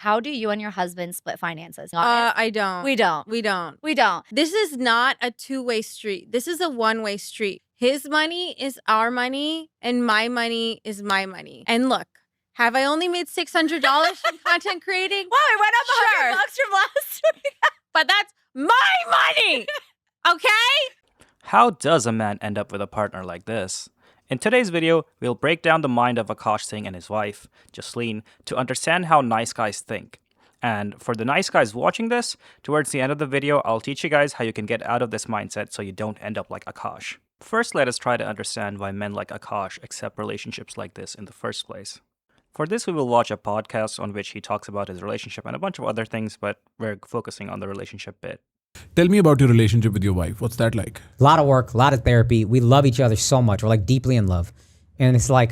How do you and your husband split finances? I don't. We don't. We don't. We don't. This is not a two-way street. This is a one-way street. His money is our money, and my money is my money. And look, have I only made $600 from content creating? Wow, it went up Sure. $100 from last week. But that's my money, okay? How does a man end up with a partner like this? In today's video, we'll break down the mind of Akash Singh and his wife, Jasleen, to understand how nice guys think. And for the nice guys watching this, towards the end of the video, I'll teach you guys how you can get out of this mindset so you don't end up like Akash. First, let us try to understand why men like Akash accept relationships like this in the first place. For this, we will watch a podcast on which he talks about his relationship and a bunch of other things, but we're focusing on the relationship bit. Tell me about your relationship with your wife. What's that like? A lot of work, a lot of therapy. We love each other so much. We're like deeply in love. And it's like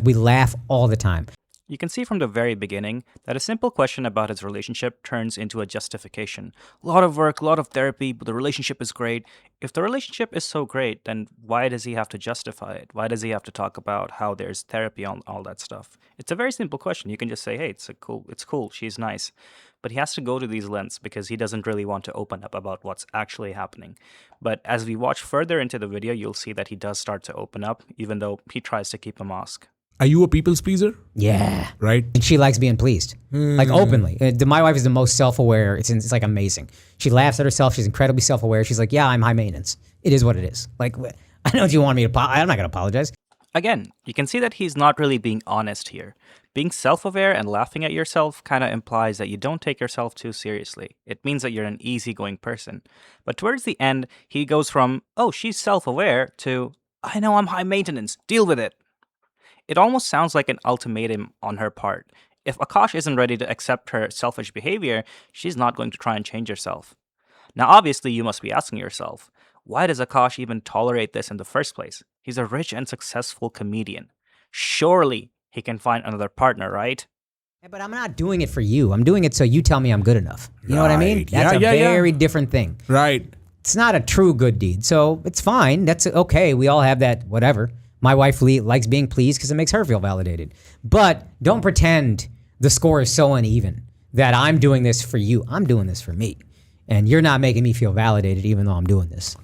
we laugh all the time. You can see from the very beginning that a simple question about his relationship turns into a justification. A lot of work, a lot of therapy, but the relationship is great. If the relationship is so great, then why does he have to justify it? Why does he have to talk about how there's therapy on all that stuff? It's a very simple question. You can just say, hey, it's cool, she's nice. But he has to go to these lengths because he doesn't really want to open up about what's actually happening. But as we watch further into the video, you'll see that he does start to open up, even though he tries to keep a mask. Are you a people's pleaser? Yeah. Right? And she likes being pleased. Like openly. My wife is the most self-aware. It's like amazing. She laughs at herself. She's incredibly self-aware. She's like, yeah, I'm high maintenance. It is what it is. Like, I know what you want me to, I'm not going to apologize. Again, you can see that he's not really being honest here. Being self-aware and laughing at yourself kind of implies that you don't take yourself too seriously. It means that you're an easygoing person. But towards the end, he goes from, oh, she's self-aware to, I know I'm high maintenance, deal with it. It almost sounds like an ultimatum on her part. If Akash isn't ready to accept her selfish behavior, she's not going to try and change herself. Now, obviously, you must be asking yourself, why does Akash even tolerate this in the first place? He's a rich and successful comedian. Surely he can find another partner, right? Yeah, but I'm not doing it for you. I'm doing it so you tell me I'm good enough. You know what I mean? Right. That's Yeah, a yeah. very different thing. Right. It's not a true good deed. So it's fine. That's okay. We all have that, whatever. My wife likes being pleased because it makes her feel validated. But don't pretend the score is so uneven that I'm doing this for you. I'm doing this for me. And you're not making me feel validated even though I'm doing this.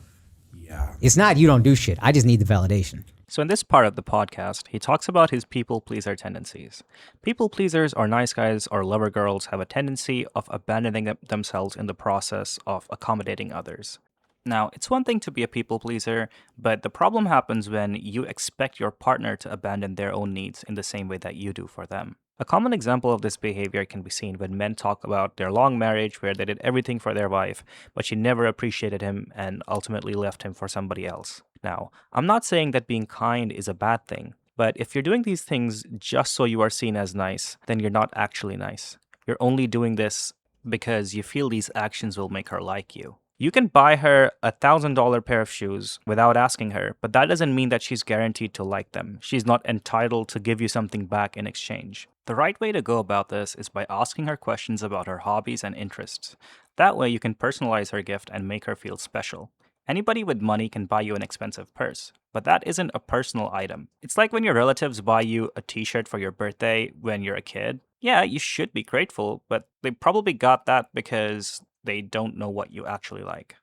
Yeah. It's not you don't do shit. I just need the validation. So in this part of the podcast, he talks about his people pleaser tendencies. People pleasers or nice guys or lover girls have a tendency of abandoning themselves in the process of accommodating others. Now, it's one thing to be a people pleaser, but the problem happens when you expect your partner to abandon their own needs in the same way that you do for them. A common example of this behavior can be seen when men talk about their long marriage where they did everything for their wife, but she never appreciated him and ultimately left him for somebody else. Now, I'm not saying that being kind is a bad thing, but if you're doing these things just so you are seen as nice, then you're not actually nice. You're only doing this because you feel these actions will make her like you. You can buy her a $1,000 pair of shoes without asking her, but that doesn't mean that she's guaranteed to like them. She's not entitled to give you something back in exchange. The right way to go about this is by asking her questions about her hobbies and interests. That way you can personalize her gift and make her feel special. Anybody with money can buy you an expensive purse, but that isn't a personal item. It's like when your relatives buy you a t-shirt for your birthday when you're a kid. Yeah, you should be grateful, but they probably got that because they don't know what you actually like.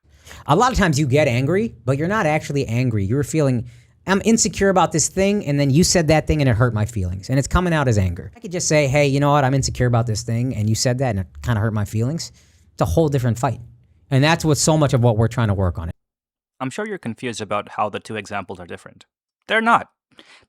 A lot of times you get angry, but you're not actually angry. You're feeling, I'm insecure about this thing, and then you said that thing and it hurt my feelings, and it's coming out as anger. I could just say, hey, you know what, I'm insecure about this thing, and you said that and it kind of hurt my feelings. It's a whole different fight. And that's what so much of what we're trying to work on. I'm sure you're confused about how the two examples are different. They're not.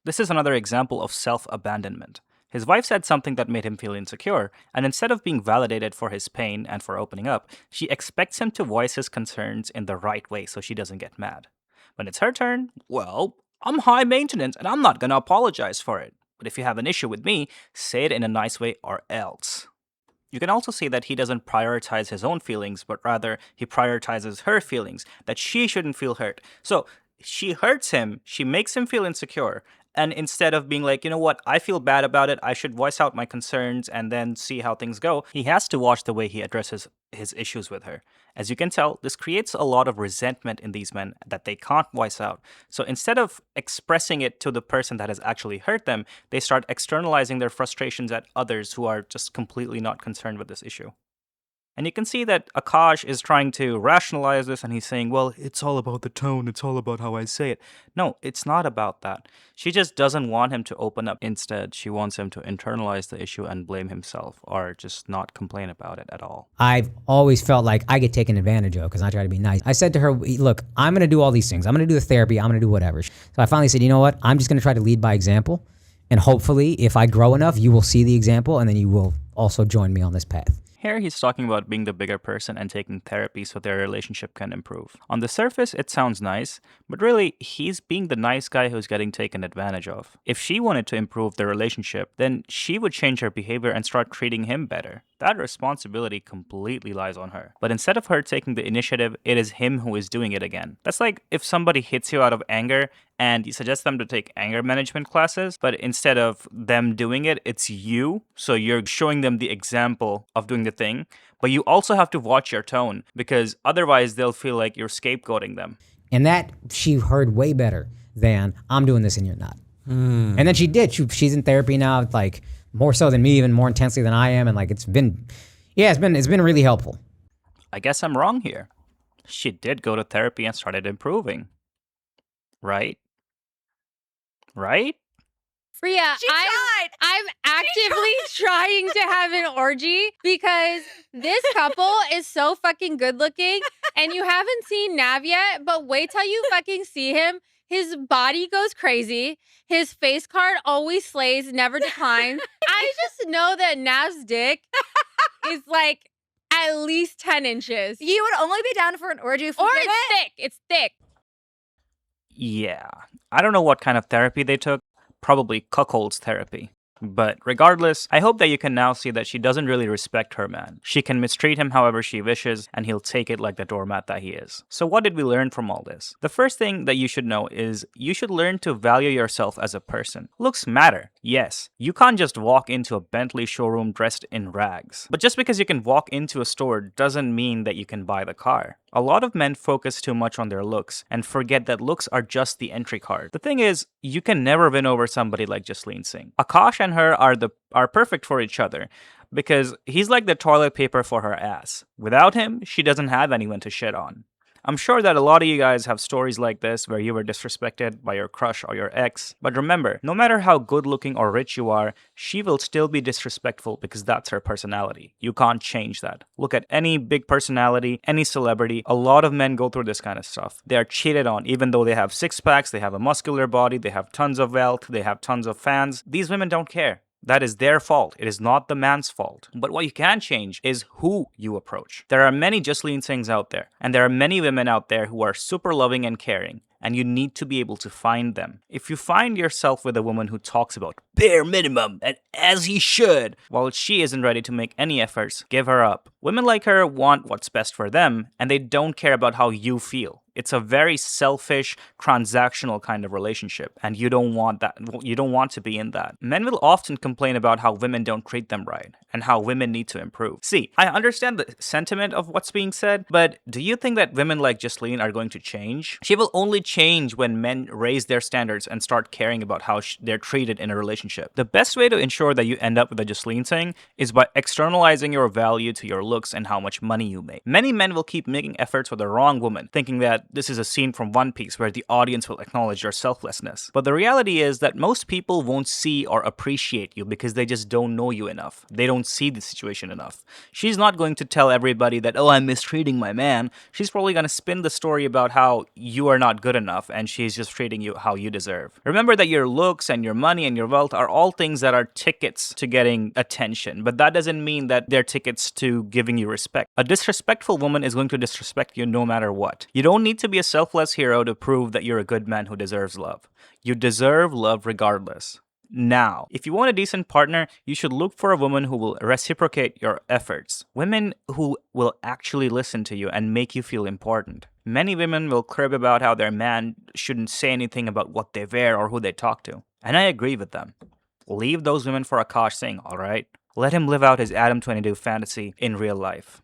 This is another example of self-abandonment. His wife said something that made him feel insecure, and instead of being validated for his pain and for opening up, she expects him to voice his concerns in the right way so she doesn't get mad. When it's her turn, well, I'm high maintenance and I'm not gonna apologize for it. But if you have an issue with me, say it in a nice way or else. You can also see that he doesn't prioritize his own feelings, but rather he prioritizes her feelings, that she shouldn't feel hurt. So she hurts him, she makes him feel insecure, And instead of being like, you know what, I feel bad about it, I should voice out my concerns and then see how things go, he has to watch the way he addresses his issues with her. As you can tell, this creates a lot of resentment in these men that they can't voice out. So instead of expressing it to the person that has actually hurt them, they start externalizing their frustrations at others who are just completely not concerned with this issue. And you can see that Akash is trying to rationalize this and he's saying, well, it's all about the tone, it's all about how I say it. No, it's not about that. She just doesn't want him to open up. Instead, she wants him to internalize the issue and blame himself or just not complain about it at all. I've always felt like I get taken advantage of because I try to be nice. I said to her, look, I'm going to do all these things. I'm going to do the therapy. I'm going to do whatever. So I finally said, you know what? I'm just going to try to lead by example. And hopefully, if I grow enough, you will see the example and then you will also join me on this path. Here he's talking about being the bigger person and taking therapy so their relationship can improve. On the surface, it sounds nice, but really, he's being the nice guy who's getting taken advantage of. If she wanted to improve their relationship, then she would change her behavior and start treating him better. That responsibility completely lies on her. But instead of her taking the initiative, it is him who is doing it again. That's like if somebody hits you out of anger and you suggest them to take anger management classes, but instead of them doing it, it's you. So you're showing them the example of doing the thing, but you also have to watch your tone because otherwise they'll feel like you're scapegoating them. And that she heard way better than I'm doing this and you're not. And then she did. She's in therapy now, like more so than me, even more intensely than I am. And like it's been really helpful. I guess I'm wrong here. She did go to therapy and started improving. Right? Right? Priya, She tried. I'm actively trying to have an orgy because this couple is so fucking good looking and you haven't seen Nav yet, but wait till you fucking see him. His body goes crazy. His face card always slays, never declines. I just know that Nav's dick is like at least 10 inches. You would only be down for an orgy if we Or did it's it. thick. It's thick. Yeah. I don't know what kind of therapy they took. Probably cuckolds therapy. But regardless, I hope that you can now see that she doesn't really respect her man. She can mistreat him however she wishes, and he'll take it like the doormat that he is. So what did we learn from all this? The first thing that you should know is you should learn to value yourself as a person. Looks matter, yes. You can't just walk into a Bentley showroom dressed in rags. But just because you can walk into a store doesn't mean that you can buy the car. A lot of men focus too much on their looks and forget that looks are just the entry card. The thing is, you can never win over somebody like Jasleen Singh. Akash and her are perfect for each other because he's like the toilet paper for her ass. Without him, she doesn't have anyone to shit on. I'm sure that a lot of you guys have stories like this where you were disrespected by your crush or your ex. But remember, no matter how good looking or rich you are, she will still be disrespectful because that's her personality. You can't change that. Look at any big personality, any celebrity. A lot of men go through this kind of stuff. They are cheated on even though they have six packs, they have a muscular body, they have tons of wealth, they have tons of fans. These women don't care. That is their fault. It is not the man's fault. But what you can change is who you approach. There are many Jasleen Singhs out there, and there are many women out there who are super loving and caring, and you need to be able to find them. If you find yourself with a woman who talks about bare minimum and as he should, while she isn't ready to make any efforts, give her up. Women like her want what's best for them, and they don't care about how you feel. It's a very selfish, transactional kind of relationship, and you don't want that. You don't want to be in that. Men will often complain about how women don't treat them right and how women need to improve. See, I understand the sentiment of what's being said, but do you think that women like Jasleen are going to change? She will only change when men raise their standards and start caring about how they're treated in a relationship. The best way to ensure that you end up with a Jasleen Singh is by externalizing your value to your looks and how much money you make. Many men will keep making efforts with the wrong woman, thinking that this is a scene from One Piece where the audience will acknowledge your selflessness. But the reality is that most people won't see or appreciate you because they just don't know you enough. They don't see the situation enough. She's not going to tell everybody that, oh, I'm mistreating my man. She's probably going to spin the story about how you are not good enough and she's just treating you how you deserve. Remember that your looks and your money and your wealth are all things that are tickets to getting attention, but that doesn't mean that they're tickets to giving you respect. A disrespectful woman is going to disrespect you no matter what. You don't need to be a selfless hero to prove that you're a good man who deserves love. You deserve love regardless. Now, if you want a decent partner, you should look for a woman who will reciprocate your efforts. Women who will actually listen to you and make you feel important. Many women will crib about how their man shouldn't say anything about what they wear or who they talk to. And I agree with them. Leave those women for Akash Singh, alright? Let him live out his Adam 22 fantasy in real life.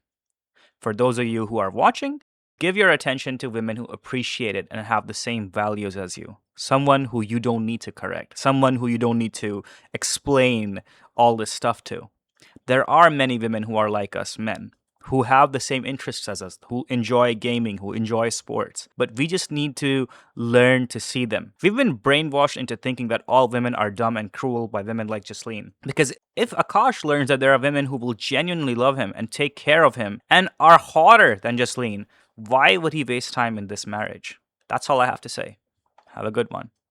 For those of you who are watching, give your attention to women who appreciate it and have the same values as you. Someone who you don't need to correct. Someone who you don't need to explain all this stuff to. There are many women who are like us men, who have the same interests as us, who enjoy gaming, who enjoy sports. But we just need to learn to see them. We've been brainwashed into thinking that all women are dumb and cruel by women like Jasleen. Because if Akash learns that there are women who will genuinely love him and take care of him and are hotter than Jasleen, why would he waste time in this marriage? That's all I have to say. Have a good one.